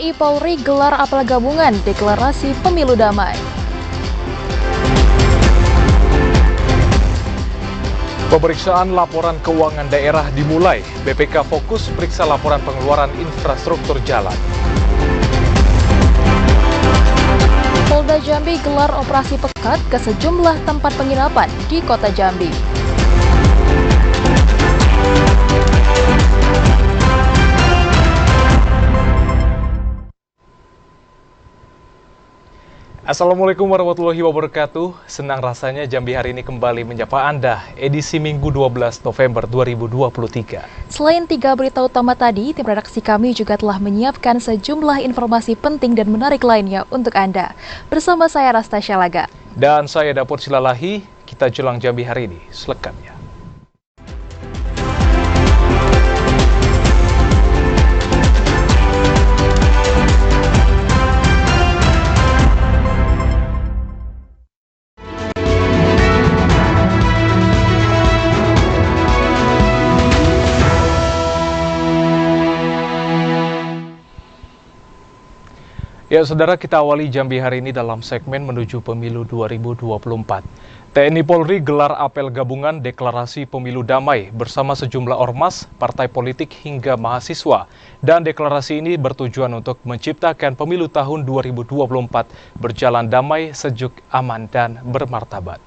TNI Polri gelar apel gabungan deklarasi pemilu damai. Pemeriksaan laporan keuangan daerah dimulai. BPK fokus periksa laporan pengeluaran infrastruktur jalan. Polda Jambi gelar operasi pekat ke sejumlah tempat penginapan di kota Jambi. Assalamualaikum warahmatullahi wabarakatuh. Senang rasanya Jambi hari ini kembali menyapa Anda, edisi Minggu 12 November 2023. Selain 3 berita utama tadi, tim redaksi kami juga telah menyiapkan sejumlah informasi penting dan menarik lainnya untuk Anda. Bersama saya Rastasya Laga. Dan saya Dapur Silalahi, kita jelang Jambi hari ini selengkapnya. Ya, saudara, kita awali Jambi hari ini dalam segmen menuju pemilu 2024. TNI Polri gelar apel gabungan deklarasi pemilu damai bersama sejumlah ormas, partai politik hingga mahasiswa. Dan deklarasi ini bertujuan untuk menciptakan pemilu tahun 2024 berjalan damai, sejuk, aman, dan bermartabat.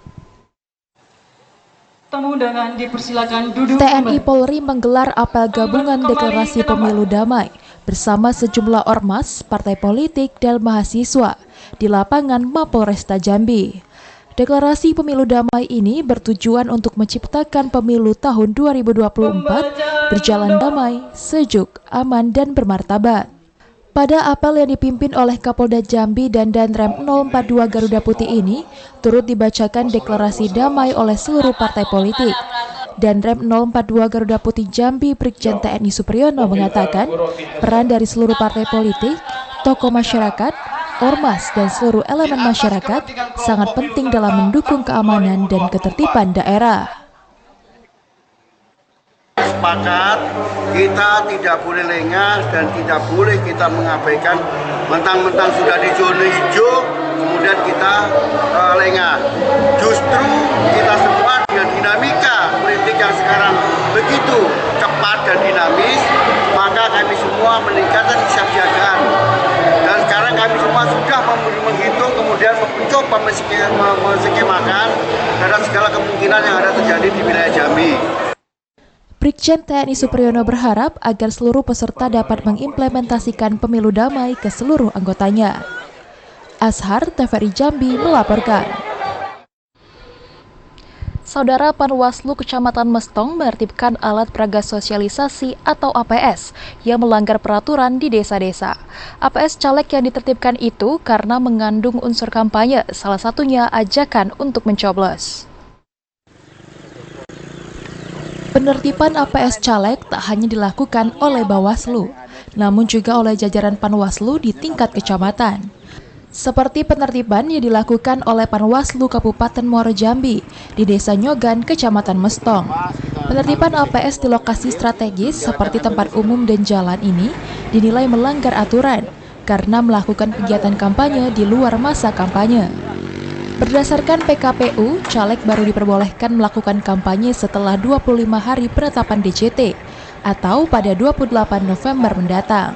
TNI Polri menggelar apel gabungan deklarasi pemilu damai bersama sejumlah ormas, partai politik, dan mahasiswa di lapangan Mapolresta Jambi. Deklarasi pemilu damai ini bertujuan untuk menciptakan pemilu tahun 2024 berjalan damai, sejuk, aman, dan bermartabat. Pada apel yang dipimpin oleh Kapolda Jambi dan Danrem 042 Garuda Putih ini, turut dibacakan deklarasi damai oleh seluruh partai politik. Danrem 042 Garuda Putih Jambi Brigjen TNI Supriyono mengatakan, peran dari seluruh partai politik, tokoh masyarakat, ormas, dan seluruh elemen masyarakat sangat penting dalam mendukung keamanan dan ketertiban daerah. Sepakat, kita tidak boleh lengah dan tidak boleh kita mengabaikan mentang-mentang sudah di zona hijau, kemudian kita lengah. Justru kita semua dengan dinamika politik yang sekarang begitu cepat dan dinamis, maka kami semua meningkatkan kesiapsiagaan. Dan sekarang kami semua sudah menghitung, kemudian mencoba menskemakan terhadap segala kemungkinan yang ada terjadi di wilayah Jambi. Brigjen TNI Supriyono berharap agar seluruh peserta dapat mengimplementasikan pemilu damai ke seluruh anggotanya. Ashar, TVRI Jambi melaporkan. Saudara, Panwaslu Kecamatan Mestong menertibkan alat peraga sosialisasi atau APS yang melanggar peraturan di desa-desa. APS caleg yang ditertibkan itu karena mengandung unsur kampanye, salah satunya ajakan untuk mencoblos. Penertiban APS caleg tak hanya dilakukan oleh Bawaslu, namun juga oleh jajaran Panwaslu di tingkat kecamatan. Seperti penertiban yang dilakukan oleh Panwaslu Kabupaten Muaro Jambi di Desa Nyogan, Kecamatan Mestong. Penertiban APS di lokasi strategis seperti tempat umum dan jalan ini dinilai melanggar aturan karena melakukan kegiatan kampanye di luar masa kampanye. Berdasarkan PKPU, caleg baru diperbolehkan melakukan kampanye setelah 25 hari penetapan DJT atau pada 28 November mendatang.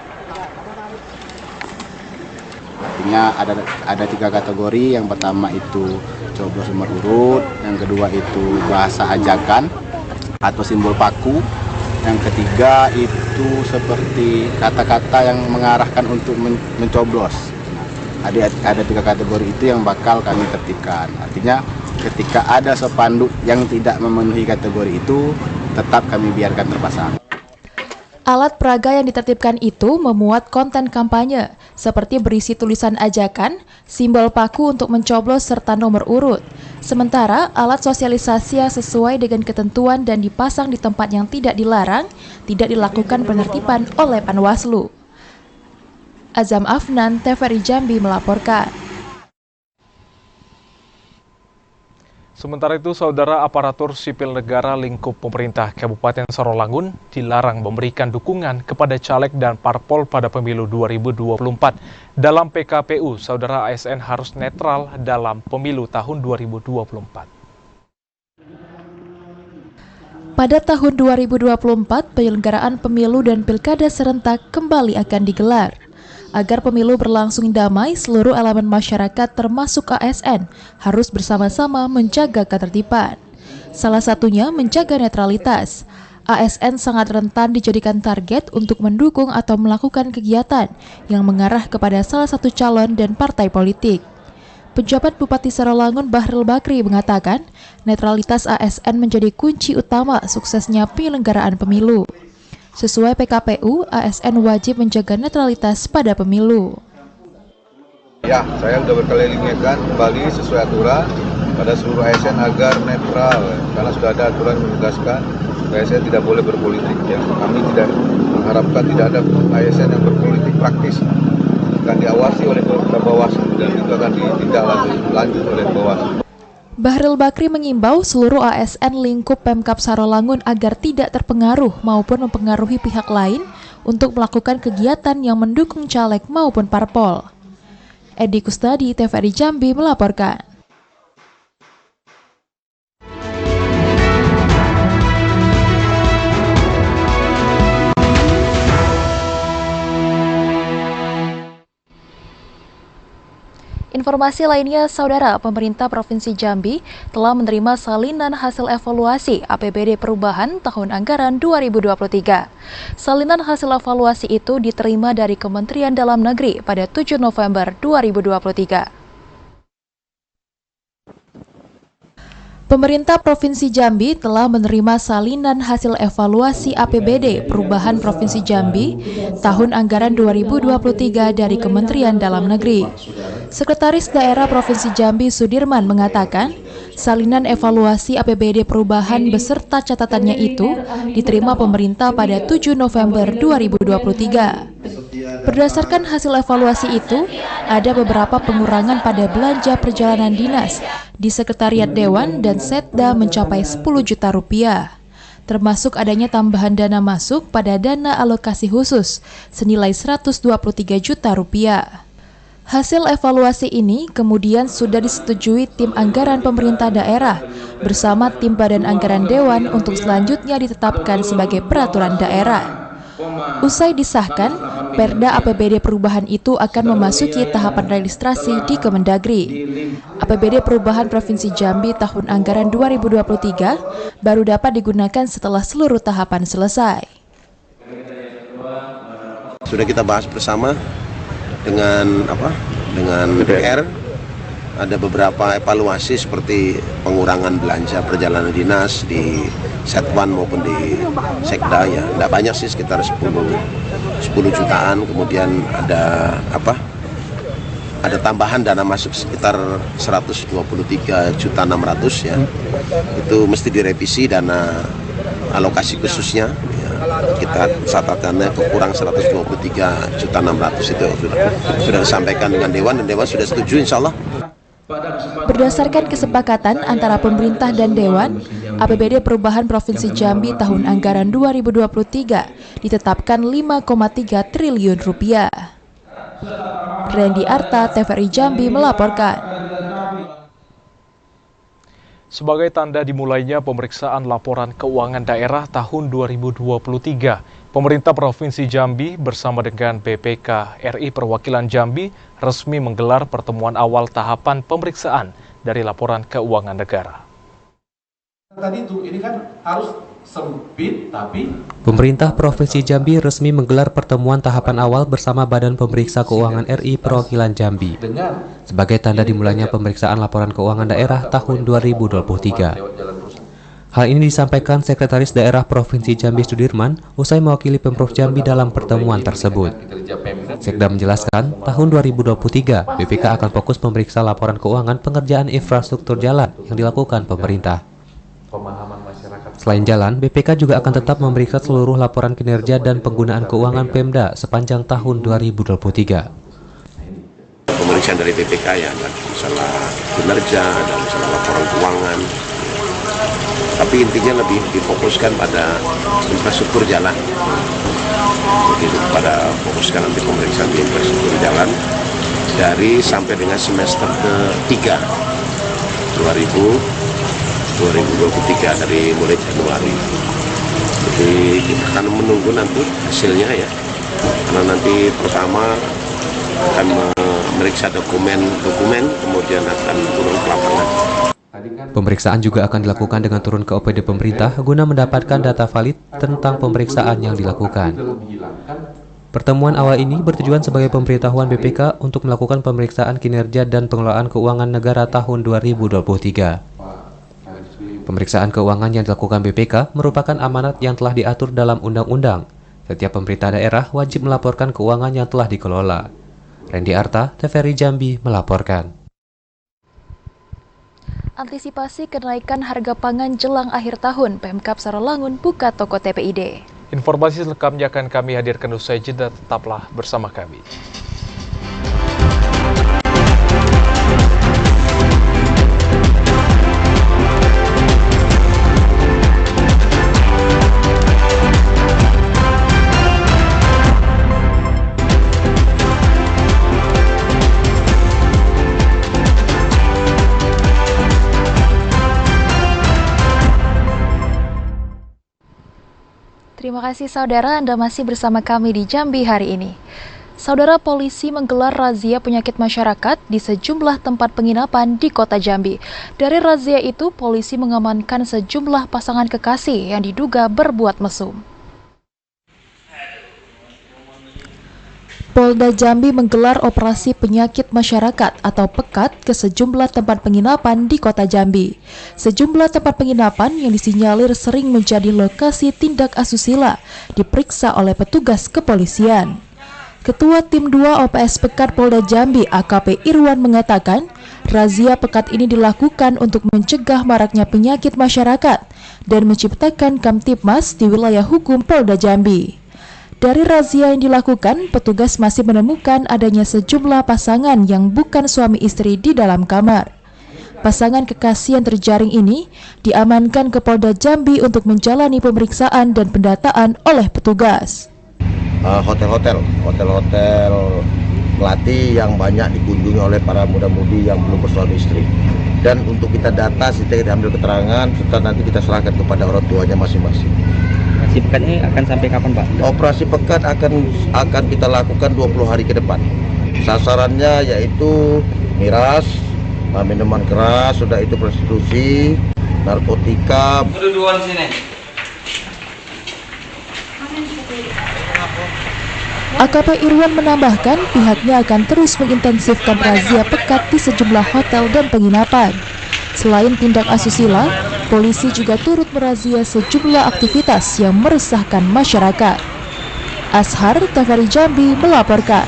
Artinya ada 3 kategori. Yang pertama itu coblos nomor urut, yang kedua itu bahasa ajakan atau simbol paku, yang ketiga itu seperti kata-kata yang mengarahkan untuk mencoblos. Ada 3 kategori itu yang bakal kami tertibkan. Artinya ketika ada spanduk yang tidak memenuhi kategori itu, tetap kami biarkan terpasang. Alat peraga yang ditertibkan itu memuat konten kampanye, seperti berisi tulisan ajakan, simbol paku untuk mencoblos, serta nomor urut. Sementara alat sosialisasi yang sesuai dengan ketentuan dan dipasang di tempat yang tidak dilarang, tidak dilakukan penertiban oleh Panwaslu. Azam Afnan, TVRI Jambi melaporkan. Sementara itu, saudara, aparatur sipil negara lingkup pemerintah Kabupaten Sarolangun dilarang memberikan dukungan kepada caleg dan parpol pada pemilu 2024. Dalam PKPU, saudara, ASN harus netral dalam pemilu tahun 2024. Pada tahun 2024, penyelenggaraan pemilu dan pilkada serentak kembali akan digelar. Agar pemilu berlangsung damai, seluruh elemen masyarakat termasuk ASN harus bersama-sama menjaga ketertiban. Salah satunya menjaga netralitas. ASN sangat rentan dijadikan target untuk mendukung atau melakukan kegiatan yang mengarah kepada salah satu calon dan partai politik. Penjabat Bupati Sarolangun Bahril Bakri mengatakan, netralitas ASN menjadi kunci utama suksesnya penyelenggaraan pemilu. Sesuai PKPU, ASN wajib menjaga netralitas pada pemilu. Ya, saya sudah berkali ingatkan kembali sesuai aturan pada seluruh ASN agar netral, karena sudah ada aturan yang menegaskan ASN tidak boleh berpolitik. Ya. Kami tidak mengharapkan tidak ada ASN yang berpolitik praktis, akan diawasi oleh Bawaslu dan itu akan ditindaklanjut oleh Bawaslu. Bahril Bakri mengimbau seluruh ASN lingkup Pemkab Sarolangun agar tidak terpengaruh maupun mempengaruhi pihak lain untuk melakukan kegiatan yang mendukung caleg maupun parpol. Edi Kustadi, TVRI Jambi melaporkan. Informasi lainnya, saudara, pemerintah Provinsi Jambi telah menerima salinan hasil evaluasi APBD perubahan tahun anggaran 2023. Salinan hasil evaluasi itu diterima dari Kementerian Dalam Negeri pada 7 November 2023. Pemerintah Provinsi Jambi telah menerima salinan hasil evaluasi APBD Perubahan Provinsi Jambi tahun anggaran 2023 dari Kementerian Dalam Negeri. Sekretaris Daerah Provinsi Jambi Sudirman mengatakan, salinan evaluasi APBD Perubahan beserta catatannya itu diterima pemerintah pada 7 November 2023. Berdasarkan hasil evaluasi itu, ada beberapa pengurangan pada belanja perjalanan dinas di Sekretariat Dewan dan Setda mencapai 10 juta rupiah. Termasuk adanya tambahan dana masuk pada dana alokasi khusus senilai 123 juta rupiah. Hasil evaluasi ini kemudian sudah disetujui tim anggaran pemerintah daerah bersama tim Badan Anggaran Dewan untuk selanjutnya ditetapkan sebagai peraturan daerah. Usai disahkan, Perda APBD Perubahan itu akan memasuki tahapan registrasi di Kemendagri. APBD Perubahan Provinsi Jambi tahun anggaran 2023 baru dapat digunakan setelah seluruh tahapan selesai. Sudah kita bahas bersama dengan DPR, ada beberapa evaluasi seperti pengurangan belanja perjalanan dinas di Setwan maupun di Sekda, ya tidak banyak sih, sekitar 10 jutaan. Kemudian ada tambahan dana masuk sekitar 123.600.000 ya. Itu mesti direvisi dana alokasi khususnya. Ya. Kita catatannya kekurang 123.600.000 itu sudah disampaikan dengan Dewan dan Dewan sudah setuju insya Allah. Berdasarkan kesepakatan antara pemerintah dan Dewan, APBD Perubahan Provinsi Jambi tahun anggaran 2023 ditetapkan 5,3 triliun rupiah. Randy Arta, TVRI Jambi melaporkan. Sebagai tanda dimulainya pemeriksaan laporan keuangan daerah tahun 2023, pemerintah Provinsi Jambi bersama dengan BPK RI Perwakilan Jambi resmi menggelar pertemuan awal tahapan pemeriksaan dari laporan keuangan negara. Tadi itu ini kan harus sempit, tapi Pemerintah Provinsi Jambi resmi menggelar pertemuan tahapan awal bersama Badan Pemeriksa Keuangan RI Perwakilan Jambi sebagai tanda dimulainya pemeriksaan laporan keuangan daerah tahun 2023. Hal ini disampaikan Sekretaris Daerah Provinsi Jambi Sudirman usai mewakili Pemprov Jambi dalam pertemuan tersebut. Sekda menjelaskan, tahun 2023 BPK akan fokus memeriksa laporan keuangan pengerjaan infrastruktur jalan yang dilakukan pemerintah. Selain jalan, BPK juga akan tetap memeriksa seluruh laporan kinerja dan penggunaan keuangan Pemda sepanjang tahun 2023. pemeriksaan dari BPK ya, ada masalah kinerja, ada masalah laporan keuangan. Tapi intinya lebih difokuskan pada infrastruktur jalan. Jadi pada fokuskan nanti pemeriksaan di infrastruktur jalan dari sampai dengan semester ke-3 2023 dari mulai Januari. Jadi kita akan menunggu nanti hasilnya ya, karena nanti pertama akan memeriksa dokumen, kemudian akan turun ke lapangan. Pemeriksaan juga akan dilakukan dengan turun ke OPD pemerintah guna mendapatkan data valid tentang pemeriksaan yang dilakukan. Pertemuan awal ini bertujuan sebagai pemberitahuan BPK untuk melakukan pemeriksaan kinerja dan pengelolaan keuangan negara tahun 2023. Pemeriksaan keuangan yang dilakukan BPK merupakan amanat yang telah diatur dalam undang-undang. Setiap pemerintah daerah wajib melaporkan keuangan yang telah dikelola. Randy Arta, TVRI Jambi melaporkan. Antisipasi kenaikan harga pangan jelang akhir tahun, Pemkab Saralangun buka toko TPID. Informasi selengkapnya akan kami hadirkan usai jeda, tetaplah bersama kami. Terima kasih saudara, Anda masih bersama kami di Jambi hari ini. Saudara, polisi menggelar razia penyakit masyarakat di sejumlah tempat penginapan di kota Jambi. Dari razia itu, polisi mengamankan sejumlah pasangan kekasih yang diduga berbuat mesum. Polda Jambi menggelar operasi penyakit masyarakat atau PEKAT ke sejumlah tempat penginapan di kota Jambi. Sejumlah tempat penginapan yang disinyalir sering menjadi lokasi tindak asusila diperiksa oleh petugas kepolisian. Ketua Tim 2 OPS PEKAT Polda Jambi AKP Irwan mengatakan, razia PEKAT ini dilakukan untuk mencegah maraknya penyakit masyarakat dan menciptakan Kamtibmas di wilayah hukum Polda Jambi. Dari razia yang dilakukan, petugas masih menemukan adanya sejumlah pasangan yang bukan suami istri di dalam kamar. Pasangan kekasih yang terjaring ini diamankan ke Polda Jambi untuk menjalani pemeriksaan dan pendataan oleh petugas. Hotel-hotel melati yang banyak dikunjungi oleh para muda-mudi yang belum bersuami istri. Dan untuk kita data, kita ambil keterangan, serta nanti kita serahkan kepada orang tuanya masing-masing. Operasi PEKAT ini akan sampai kapan, Pak? Operasi PEKAT akan kita lakukan 20 hari ke depan. Sasarannya yaitu miras, minuman keras, sudah itu prostitusi, narkotika. AKP Irwan menambahkan pihaknya akan terus mengintensifkan razia PEKAT di sejumlah hotel dan penginapan. Selain tindak asusila, polisi juga turut merazia sejumlah aktivitas yang meresahkan masyarakat. Ashar, TVRI Jambi melaporkan.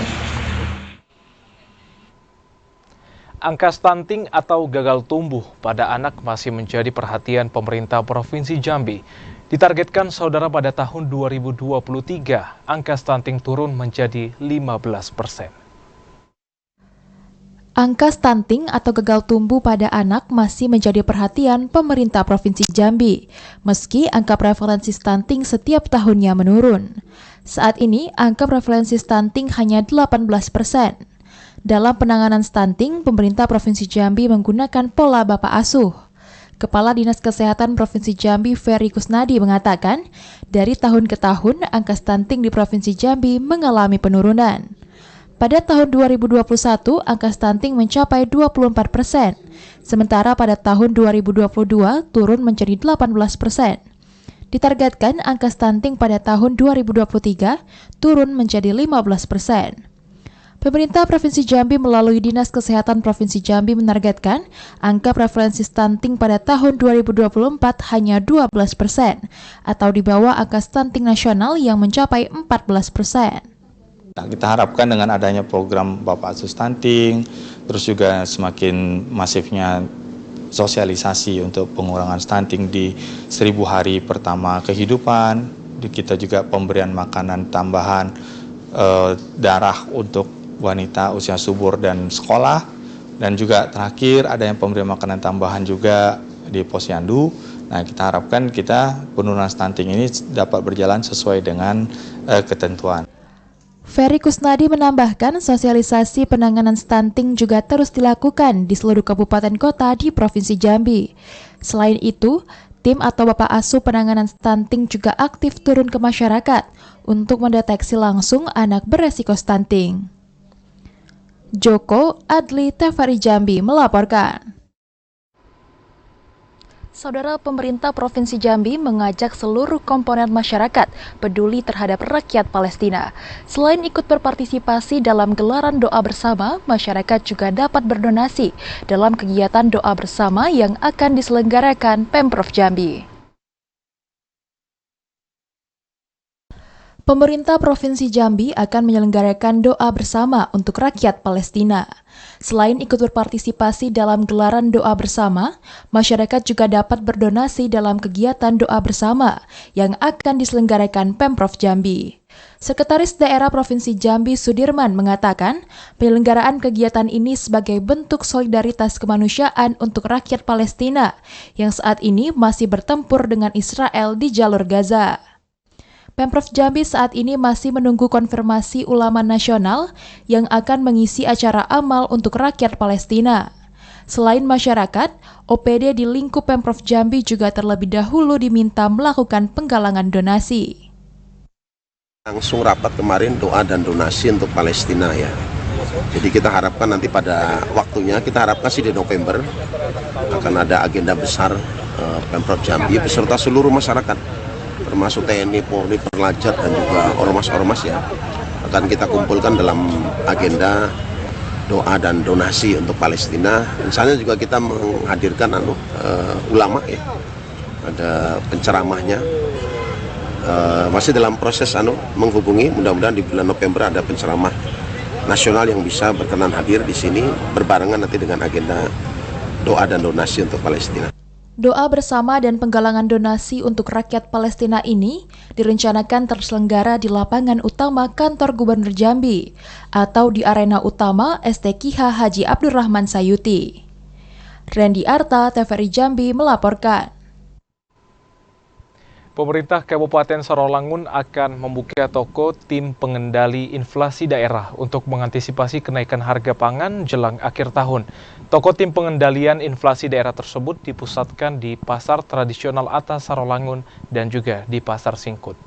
Angka stunting atau gagal tumbuh pada anak masih menjadi perhatian pemerintah Provinsi Jambi. Ditargetkan saudara pada tahun 2023, angka stunting turun menjadi 15%. Angka stunting atau gagal tumbuh pada anak masih menjadi perhatian pemerintah Provinsi Jambi, meski angka prevalensi stunting setiap tahunnya menurun. Saat ini, angka prevalensi stunting hanya 18%. Dalam penanganan stunting, pemerintah Provinsi Jambi menggunakan pola Bapak Asuh. Kepala Dinas Kesehatan Provinsi Jambi, Ferry Kusnadi, mengatakan, dari tahun ke tahun, angka stunting di Provinsi Jambi mengalami penurunan. Pada tahun 2021, angka stunting mencapai 24%, sementara pada tahun 2022 turun menjadi 18%. Ditargetkan angka stunting pada tahun 2023 turun menjadi 15%. Pemerintah Provinsi Jambi melalui Dinas Kesehatan Provinsi Jambi menargetkan angka prevalensi stunting pada tahun 2024 hanya 12%, atau di bawah angka stunting nasional yang mencapai 14%. Kita harapkan dengan adanya program Bapak Asuh Stunting, terus juga semakin masifnya sosialisasi untuk pengurangan stunting di 1000 hari pertama kehidupan, kita juga pemberian makanan tambahan darah untuk wanita usia subur dan sekolah, dan juga terakhir ada yang pemberian makanan tambahan juga di Posyandu. Nah, kita harapkan penurunan stunting ini dapat berjalan sesuai dengan ketentuan. Ferry Kusnadi menambahkan sosialisasi penanganan stunting juga terus dilakukan di seluruh kabupaten kota di Provinsi Jambi. Selain itu, tim atau Bapak Asuh penanganan stunting juga aktif turun ke masyarakat untuk mendeteksi langsung anak beresiko stunting. Joko Adli, TVRI Jambi melaporkan. Saudara, pemerintah Provinsi Jambi mengajak seluruh komponen masyarakat peduli terhadap rakyat Palestina. Selain ikut berpartisipasi dalam gelaran doa bersama, masyarakat juga dapat berdonasi dalam kegiatan doa bersama yang akan diselenggarakan Pemprov Jambi. Pemerintah Provinsi Jambi akan menyelenggarakan doa bersama untuk rakyat Palestina. Selain ikut berpartisipasi dalam gelaran doa bersama, masyarakat juga dapat berdonasi dalam kegiatan doa bersama yang akan diselenggarakan Pemprov Jambi. Sekretaris Daerah Provinsi Jambi Sudirman mengatakan, penyelenggaraan kegiatan ini sebagai bentuk solidaritas kemanusiaan untuk rakyat Palestina yang saat ini masih bertempur dengan Israel di jalur Gaza. Pemprov Jambi saat ini masih menunggu konfirmasi ulama nasional yang akan mengisi acara amal untuk rakyat Palestina. Selain masyarakat, OPD di lingkup Pemprov Jambi juga terlebih dahulu diminta melakukan penggalangan donasi. Langsung rapat kemarin doa dan donasi untuk Palestina ya. Jadi kita harapkan nanti pada waktunya, kita harapkan sih di November akan ada agenda besar Pemprov Jambi beserta seluruh masyarakat, termasuk TNI, Polri, Perlajat, dan juga ormas-ormas ya, akan kita kumpulkan dalam agenda doa dan donasi untuk Palestina. Misalnya juga kita menghadirkan ulama ya, ada penceramahnya. Masih dalam proses menghubungi, mudah-mudahan di bulan November ada penceramah nasional yang bisa berkenan hadir di sini berbarengan nanti dengan agenda doa dan donasi untuk Palestina. Doa bersama dan penggalangan donasi untuk rakyat Palestina ini direncanakan terselenggara di lapangan utama kantor Gubernur Jambi atau di arena utama STKH Haji Abdurrahman Sayuti. Randy Arta, TVRI Jambi melaporkan. Pemerintah Kabupaten Sarolangun akan membuka toko tim pengendali inflasi daerah untuk mengantisipasi kenaikan harga pangan jelang akhir tahun. Toko tim pengendalian inflasi daerah tersebut dipusatkan di Pasar Tradisional Atas Sarolangun dan juga di Pasar Singkut.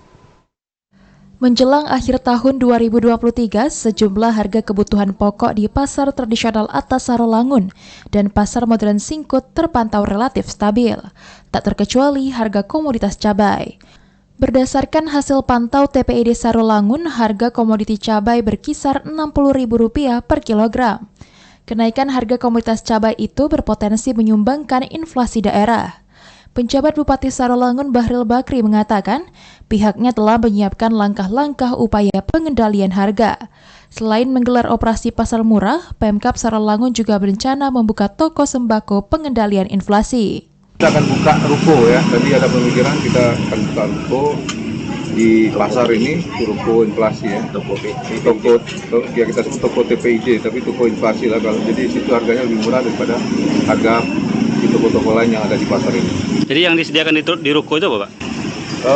Menjelang akhir tahun 2023, sejumlah harga kebutuhan pokok di Pasar Tradisional Atas Sarolangun dan Pasar Modern Singkut terpantau relatif stabil, tak terkecuali harga komoditas cabai. Berdasarkan hasil pantau TPID Sarolangun, harga komoditi cabai berkisar Rp60.000 per kilogram. Kenaikan harga komoditas cabai itu berpotensi menyumbangkan inflasi daerah. Penjabat Bupati Sarolangun Bahril Bakri mengatakan pihaknya telah menyiapkan langkah-langkah upaya pengendalian harga. Selain menggelar operasi pasar murah, Pemkab Sarolangun juga berencana membuka toko sembako pengendalian inflasi. Kita akan buka ruko ya, tadi ada pemikiran kita akan buka ruko di pasar ini, ruko inflasi ya, toko ya kita sebut toko TPID, tapi toko inflasi lah kalau, jadi situ harganya lebih murah daripada harga di toko-toko lain yang ada di pasar ini. Jadi yang disediakan di ruko itu apa, Pak?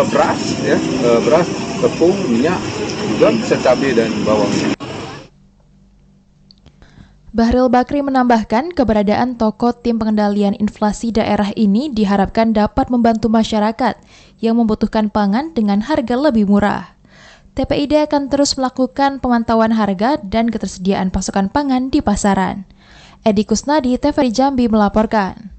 Beras ya, beras, tepung, minyak, juga bisa cabai dan bawangnya. Bahril Bakri menambahkan keberadaan toko tim pengendalian inflasi daerah ini diharapkan dapat membantu masyarakat yang membutuhkan pangan dengan harga lebih murah. TPID akan terus melakukan pemantauan harga dan ketersediaan pasokan pangan di pasaran. Edi Kusnadi, TVRI Jambi melaporkan.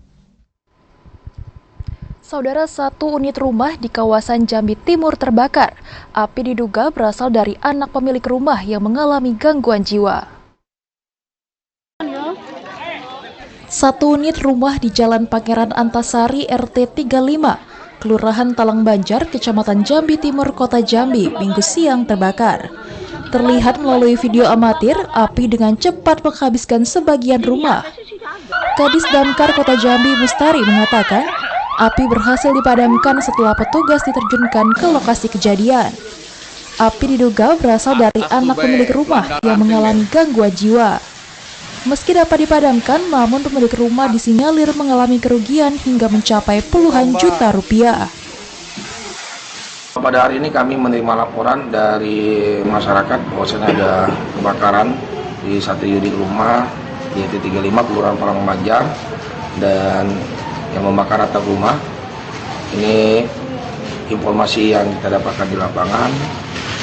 Saudara, satu unit rumah di kawasan Jambi Timur terbakar. Api diduga berasal dari anak pemilik rumah yang mengalami gangguan jiwa. Satu unit rumah di Jalan Pangeran Antasari RT 35, Kelurahan Talang Banjar, Kecamatan Jambi Timur, Kota Jambi, Minggu siang terbakar. Terlihat melalui video amatir, api dengan cepat menghabiskan sebagian rumah. Kadis Damkar Kota Jambi Mustari mengatakan, api berhasil dipadamkan setelah petugas diterjunkan ke lokasi kejadian. Api diduga berasal dari anak pemilik rumah yang mengalami gangguan jiwa. Meski dapat dipadamkan, namun pemilik rumah disinyalir mengalami kerugian hingga mencapai puluhan juta rupiah. Pada hari ini kami menerima laporan dari masyarakat bahwasanya ada kebakaran di satu unit rumah yaitu 35 Kelurahan Parangpanjang dan yang membakar atap rumah. Ini informasi yang kita dapatkan di lapangan,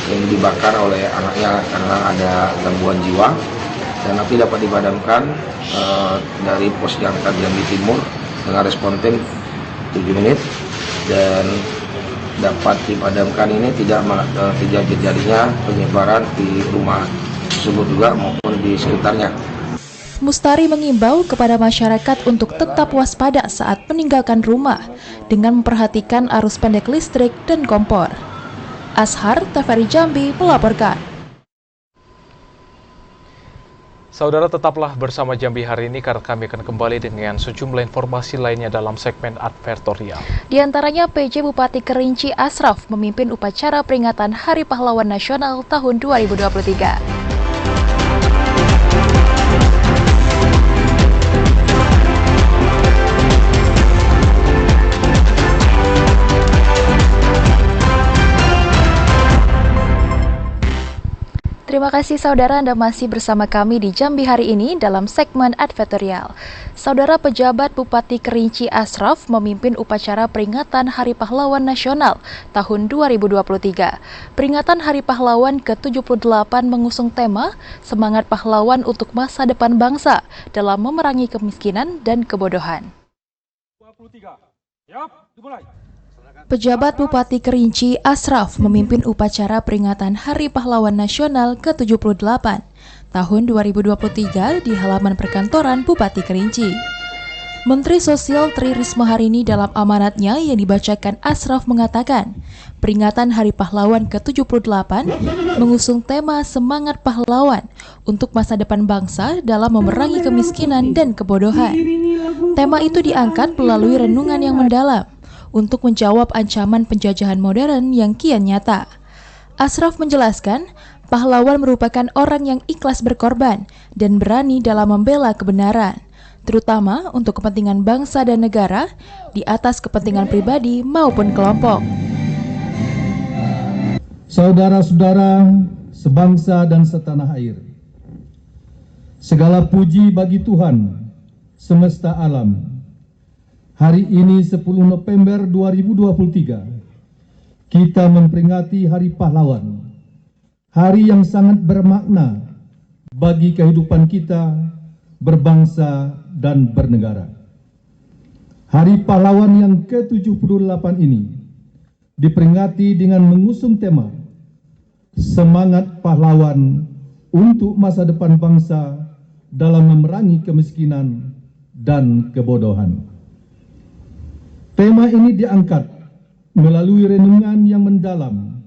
yang dibakar oleh anaknya karena ada gangguan jiwa. Dan api dapat dipadamkan dari pos jangkar Jambi Timur dengan respon tim 7 menit dan dapat dipadamkan ini tidak terjadinya penyebaran di rumah tersebut juga maupun di sekitarnya. Mustari mengimbau kepada masyarakat untuk tetap waspada saat meninggalkan rumah dengan memperhatikan arus pendek listrik dan kompor. Ashar, TVRI Jambi melaporkan. Saudara, tetaplah bersama Jambi hari ini karena kami akan kembali dengan sejumlah informasi lainnya dalam segmen advertorial. Di antaranya PJ Bupati Kerinci Asraf memimpin upacara peringatan Hari Pahlawan Nasional tahun 2023. Terima kasih saudara, Anda masih bersama kami di Jambi hari ini dalam segmen advertorial. Saudara, pejabat Bupati Kerinci Asraf memimpin upacara peringatan Hari Pahlawan Nasional tahun 2023. Peringatan Hari Pahlawan ke-78 mengusung tema Semangat Pahlawan untuk Masa Depan Bangsa dalam memerangi kemiskinan dan kebodohan. 23. Yap, dimulai. Pejabat Bupati Kerinci Asraf memimpin upacara peringatan Hari Pahlawan Nasional ke-78 tahun 2023 di halaman perkantoran Bupati Kerinci. Menteri Sosial Tri Risma hari ini dalam amanatnya yang dibacakan Asraf mengatakan, peringatan Hari Pahlawan ke-78 mengusung tema Semangat Pahlawan untuk masa depan bangsa dalam memerangi kemiskinan dan kebodohan. Tema itu diangkat melalui renungan yang mendalam untuk menjawab ancaman penjajahan modern yang kian nyata. Asraf menjelaskan, pahlawan merupakan orang yang ikhlas berkorban dan berani dalam membela kebenaran, terutama untuk kepentingan bangsa dan negara di atas kepentingan pribadi maupun kelompok. Saudara-saudara sebangsa dan setanah air, segala puji bagi Tuhan semesta alam. Hari ini 10 November 2023, kita memperingati Hari Pahlawan, hari yang sangat bermakna bagi kehidupan kita berbangsa dan bernegara. Hari Pahlawan yang ke-78 ini diperingati dengan mengusung tema Semangat Pahlawan untuk Masa Depan Bangsa dalam memerangi kemiskinan dan kebodohan. Tema ini diangkat melalui renungan yang mendalam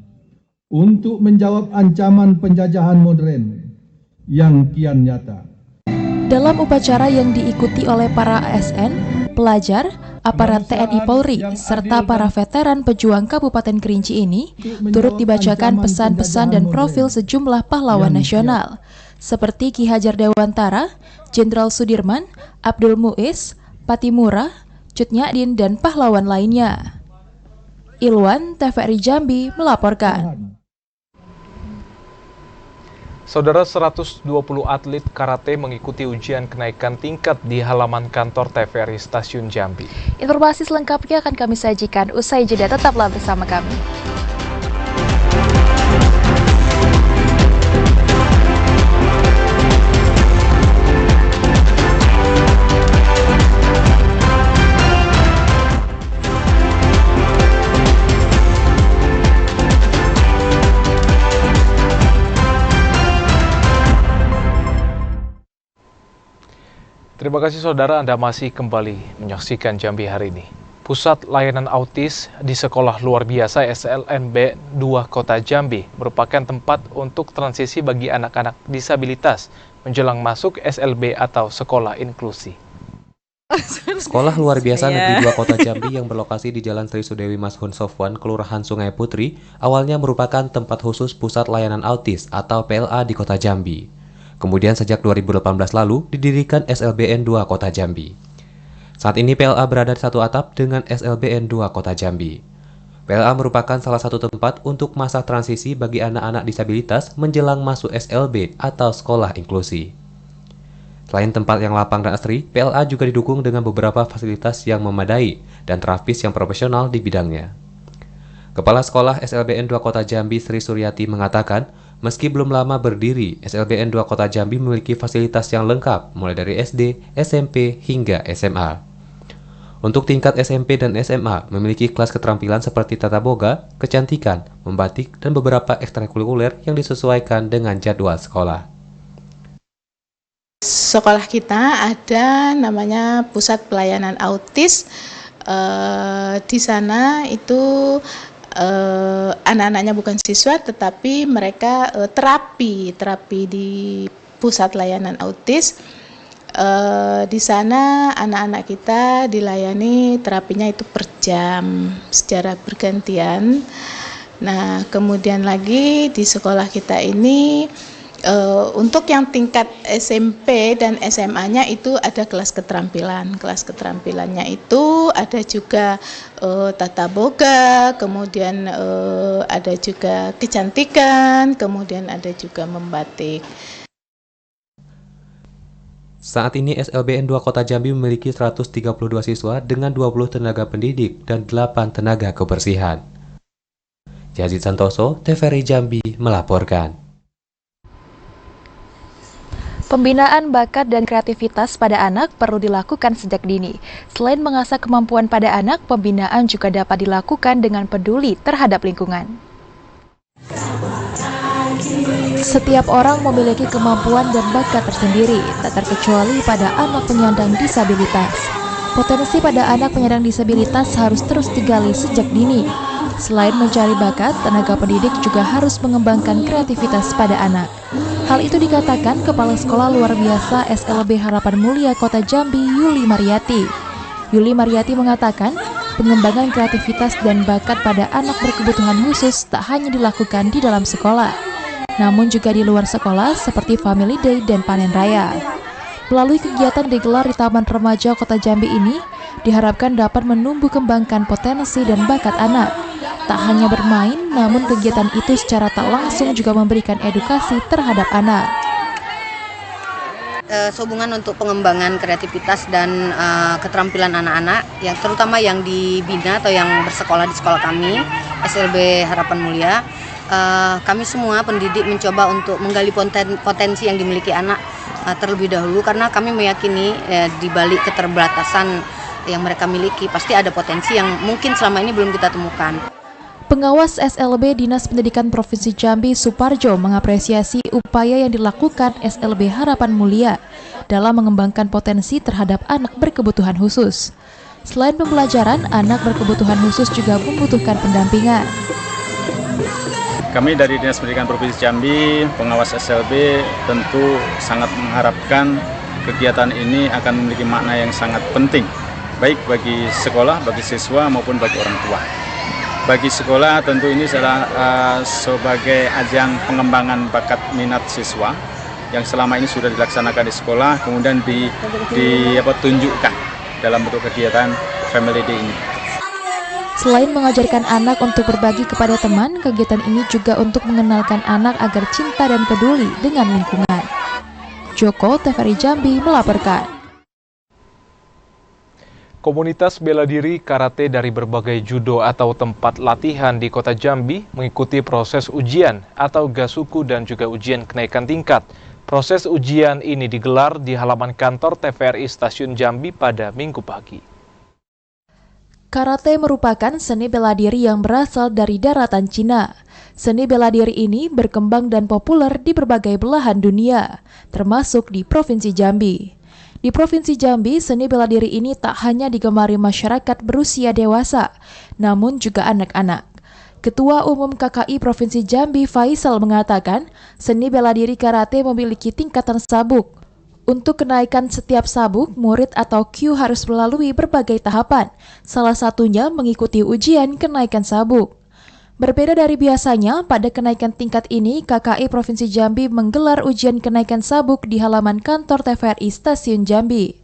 untuk menjawab ancaman penjajahan modern yang kian nyata. Dalam upacara yang diikuti oleh para ASN, pelajar, aparat TNI Polri, serta para veteran pejuang Kabupaten Kerinci ini, turut dibacakan pesan-pesan dan profil sejumlah pahlawan nasional, seperti Ki Hajar Dewantara, Jenderal Sudirman, Abdul Muiz, Patimura, Cut Nyadin, dan pahlawan lainnya. Ilwan, TVRI Jambi melaporkan. Saudara, 120 atlet karate mengikuti ujian kenaikan tingkat di halaman kantor TVRI Stasiun Jambi. Informasi selengkapnya akan kami sajikan usai jeda, tetaplah bersama kami. Terima kasih saudara, Anda masih kembali menyaksikan Jambi hari ini. Pusat Layanan Autis di Sekolah Luar Biasa SLNB 2 Kota Jambi merupakan tempat untuk transisi bagi anak-anak disabilitas menjelang masuk SLB atau Sekolah Inklusi. Sekolah luar biasa Negeri 2 Kota Jambi yang berlokasi di Jalan Sri Sudewi Mashun Sofwan, Kelurahan Sungai Putri, awalnya merupakan tempat khusus Pusat Layanan Autis atau PLA di Kota Jambi. Kemudian sejak 2018 lalu didirikan SLBN 2 Kota Jambi. Saat ini PLA berada di satu atap dengan SLBN 2 Kota Jambi. PLA merupakan salah satu tempat untuk masa transisi bagi anak-anak disabilitas menjelang masuk SLB atau sekolah inklusi. Selain tempat yang lapang dan asri, PLA juga didukung dengan beberapa fasilitas yang memadai dan terapis yang profesional di bidangnya. Kepala Sekolah SLBN 2 Kota Jambi Sri Suryati mengatakan, meski belum lama berdiri, SLBN 2 Kota Jambi memiliki fasilitas yang lengkap mulai dari SD, SMP, hingga SMA. Untuk tingkat SMP dan SMA, memiliki kelas keterampilan seperti tata boga, kecantikan, membatik, dan beberapa ekstrakurikuler yang disesuaikan dengan jadwal sekolah. Sekolah kita ada namanya Pusat Pelayanan Autis. Di sana itu anak-anaknya bukan siswa, tetapi mereka terapi di Pusat Layanan Autis. Di sana anak-anak kita dilayani terapinya itu per jam secara bergantian. Nah, kemudian lagi di sekolah kita ini untuk yang tingkat SMP dan SMA-nya itu ada kelas keterampilan. Kelas keterampilannya itu ada juga tata boga, kemudian ada juga kecantikan, kemudian ada juga membatik. Saat ini SLBN 2 Kota Jambi memiliki 132 siswa dengan 20 tenaga pendidik dan 8 tenaga kebersihan. Yazid Santoso, TVRI Jambi melaporkan. Pembinaan bakat dan kreativitas pada anak perlu dilakukan sejak dini. Selain mengasah kemampuan pada anak, pembinaan juga dapat dilakukan dengan peduli terhadap lingkungan. Setiap orang memiliki kemampuan dan bakat tersendiri, tak terkecuali pada anak penyandang disabilitas. Potensi pada anak penyandang disabilitas harus terus digali sejak dini. Selain mencari bakat, tenaga pendidik juga harus mengembangkan kreativitas pada anak. Hal itu dikatakan Kepala Sekolah Luar Biasa SLB Harapan Mulia Kota Jambi, Yuli Mariati. Yuli Mariati mengatakan, pengembangan kreativitas dan bakat pada anak berkebutuhan khusus tak hanya dilakukan di dalam sekolah, namun juga di luar sekolah seperti Family Day dan Panen Raya. Melalui kegiatan digelar di Taman Remaja Kota Jambi ini, diharapkan dapat menumbuh kembangkan potensi dan bakat anak. Tak hanya bermain, namun kegiatan itu secara tak langsung juga memberikan edukasi terhadap anak. Sehubungan untuk pengembangan kreativitas dan keterampilan anak-anak, yang terutama yang dibina atau yang bersekolah di sekolah kami, SLB Harapan Mulia, kami semua pendidik mencoba untuk menggali potensi yang dimiliki anak terlebih dahulu, karena kami meyakini di balik keterbatasan yang mereka miliki pasti ada potensi yang mungkin selama ini belum kita temukan. Pengawas SLB Dinas Pendidikan Provinsi Jambi Suparjo mengapresiasi upaya yang dilakukan SLB Harapan Mulia dalam mengembangkan potensi terhadap anak berkebutuhan khusus. Selain pembelajaran, anak berkebutuhan khusus juga membutuhkan pendampingan. Kami dari Dinas Pendidikan Provinsi Jambi, pengawas SLB tentu sangat mengharapkan kegiatan ini akan memiliki makna yang sangat penting, baik bagi sekolah, bagi siswa maupun bagi orang tua. Bagi sekolah tentu ini adalah sebagai ajang pengembangan bakat minat siswa yang selama ini sudah dilaksanakan di sekolah, kemudian ditunjukkan dalam bentuk kegiatan Family Day ini. Selain mengajarkan anak untuk berbagi kepada teman, kegiatan ini juga untuk mengenalkan anak agar cinta dan peduli dengan lingkungan. Joko, TVRI Jambi melaporkan. Komunitas bela diri karate dari berbagai judo atau tempat latihan di Kota Jambi mengikuti proses ujian atau gasuku dan juga ujian kenaikan tingkat. Proses ujian ini digelar di halaman kantor TVRI Stasiun Jambi pada Minggu pagi. Karate merupakan seni bela diri yang berasal dari daratan Cina. Seni bela diri ini berkembang dan populer di berbagai belahan dunia, termasuk di Provinsi Jambi. Di Provinsi Jambi, seni bela diri ini tak hanya digemari masyarakat berusia dewasa, namun juga anak-anak. Ketua Umum KKI Provinsi Jambi Faisal mengatakan, seni bela diri karate memiliki tingkatan sabuk. Untuk kenaikan setiap sabuk, murid atau Q harus melalui berbagai tahapan, salah satunya mengikuti ujian kenaikan sabuk. Berbeda dari biasanya, pada kenaikan tingkat ini, KKI Provinsi Jambi menggelar ujian kenaikan sabuk di halaman kantor TVRI Stasiun Jambi.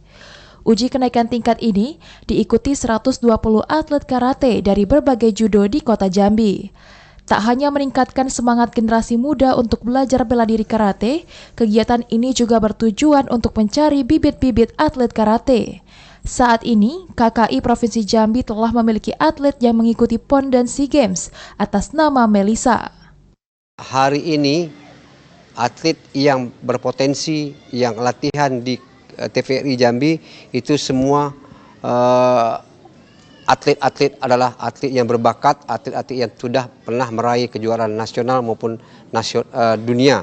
Uji kenaikan tingkat ini diikuti 120 atlet karate dari berbagai judo di kota Jambi. Tak hanya meningkatkan semangat generasi muda untuk belajar bela diri karate, kegiatan ini juga bertujuan untuk mencari bibit-bibit atlet karate. Saat ini, KKI Provinsi Jambi telah memiliki atlet yang mengikuti PON dan SEA Games atas nama Melisa. Hari ini, atlet yang berpotensi yang latihan di TVRI Jambi itu semua atlet-atlet adalah atlet yang berbakat, atlet-atlet yang sudah pernah meraih kejuaraan nasional maupun dunia.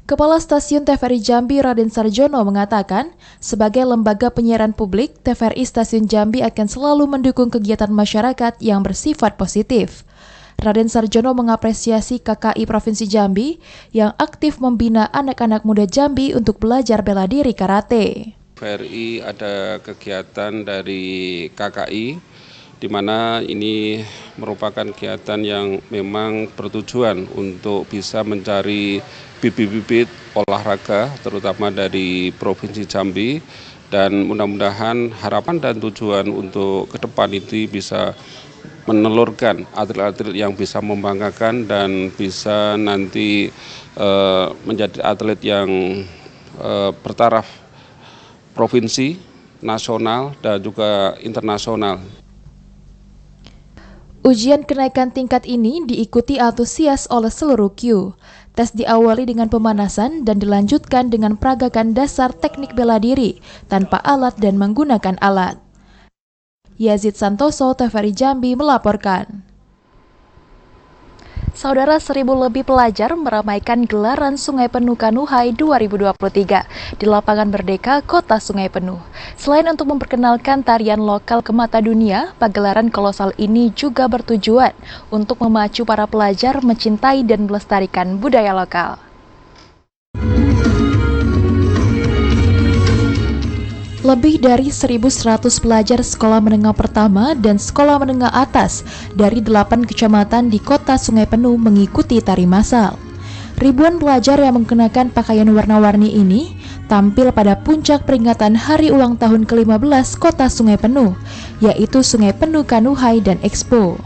Kepala Stasiun TVRI Jambi Raden Sarjono mengatakan, sebagai lembaga penyiaran publik, TVRI Stasiun Jambi akan selalu mendukung kegiatan masyarakat yang bersifat positif. Raden Sarjono mengapresiasi KKI Provinsi Jambi yang aktif membina anak-anak muda Jambi untuk belajar bela diri karate. TVRI ada kegiatan dari KKI, di mana ini merupakan kegiatan yang memang bertujuan untuk bisa mencari bibit-bibit olahraga, terutama dari Provinsi Jambi, dan mudah-mudahan harapan dan tujuan untuk ke depan itu bisa menelurkan atlet-atlet yang bisa membanggakan dan bisa nanti menjadi atlet yang bertaraf provinsi, nasional, dan juga internasional. Ujian kenaikan tingkat ini diikuti antusias oleh seluruh Q. Tes diawali dengan pemanasan dan dilanjutkan dengan peragakan dasar teknik bela diri tanpa alat dan menggunakan alat. Yazid Santoso, TVRI Jambi melaporkan. Saudara, 1.000 lebih pelajar meramaikan gelaran Sungai Penuh Kanuhai 2023 di Lapangan Merdeka, Kota Sungai Penuh. Selain untuk memperkenalkan tarian lokal ke mata dunia, pagelaran kolosal ini juga bertujuan untuk memacu para pelajar mencintai dan melestarikan budaya lokal. Lebih dari 1.100 pelajar sekolah menengah pertama dan sekolah menengah atas dari 8 kecamatan di Kota Sungai Penuh mengikuti tari massal. Ribuan pelajar yang mengenakan pakaian warna-warni ini tampil pada puncak peringatan hari ulang tahun ke-15 Kota Sungai Penuh, yaitu Sungai Penuh Kanuhai dan Expo.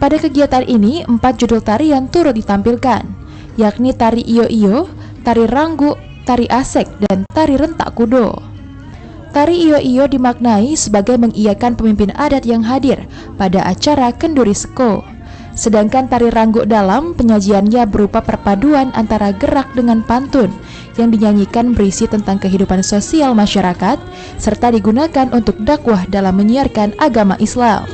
Pada kegiatan ini, 4 judul tarian turut ditampilkan, yakni tari iyo-iyo, tari ranggu, tari asek, dan tari rentak kudo. Tari iyo-iyo dimaknai sebagai mengiyakan pemimpin adat yang hadir pada acara Kenduri Seko. Sedangkan tari ranggu dalam penyajiannya berupa perpaduan antara gerak dengan pantun yang dinyanyikan berisi tentang kehidupan sosial masyarakat serta digunakan untuk dakwah dalam menyiarkan agama Islam.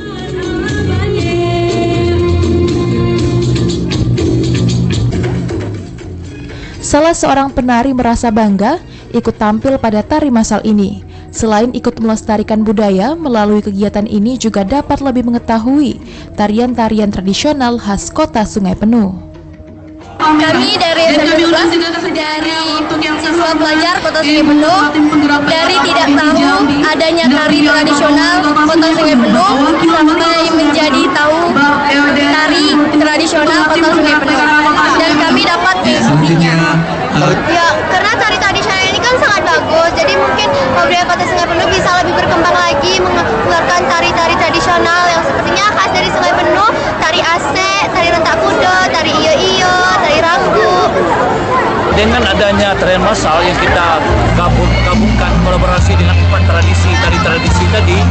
Salah seorang penari merasa bangga ikut tampil pada tari massal ini. Selain ikut melestarikan budaya, melalui kegiatan ini juga dapat lebih mengetahui tarian-tarian tradisional khas Kota Sungai Penuh. Kami dari SMP 11 dari siswa pelajar Kota Sungai Penuh, dari tidak tahu adanya tari tradisional Kota Sungai Penuh sampai menjadi tahu tari tradisional Kota Sungai Penuh, dan kami dapat mengikutinya. Ya, karena tari tradisional ini kan sangat bagus, jadi mungkin budaya Kota Sungai Penuh bisa lebih berkembang lagi, mengeluarkan tari-tari tradisional yang sepertinya khas dari Sungai Penuh, tari asek, tari rentak kudo, tari iyo-iyo, tari ranggu. Dengan adanya tarian massal yang kita gabungkan kolaborasi dengan 4 tradisi, tari tradisi tadi,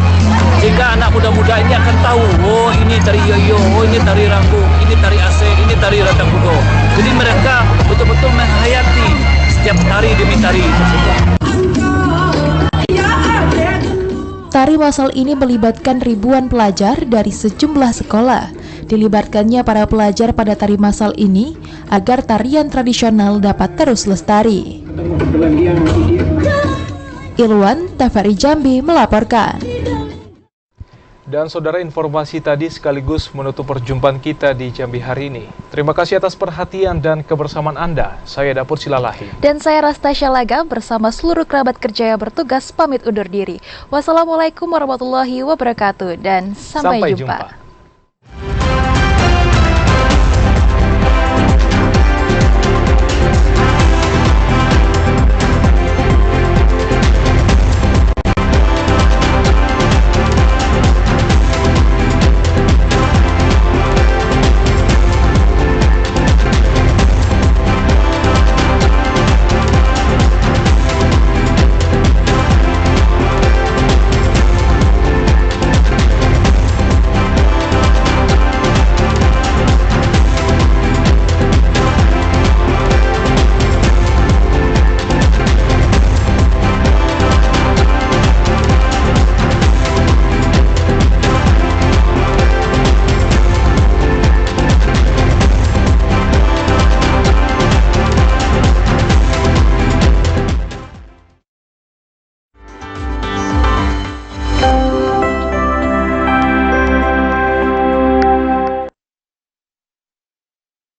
sehingga anak muda-muda ini akan tahu, oh ini tari iyo-iyo, oh ini tari ranggu, ini tari asek, ini tari rentak kudo. Jadi mereka betul-betul menghayati setiap tari demi tari tersebut. Tari massal ini melibatkan ribuan pelajar dari sejumlah sekolah. Dilibatkannya para pelajar pada tari massal ini agar tarian tradisional dapat terus lestari. Ilwan, TVRI Jambi melaporkan. Dan saudara, informasi tadi sekaligus menutup perjumpaan kita di Jambi hari ini. Terima kasih atas perhatian dan kebersamaan Anda. Saya Dapur Silalahi. Dan saya Rastasya Laga bersama seluruh kerabat kerja yang bertugas pamit undur diri. Wassalamualaikum warahmatullahi wabarakatuh dan sampai jumpa.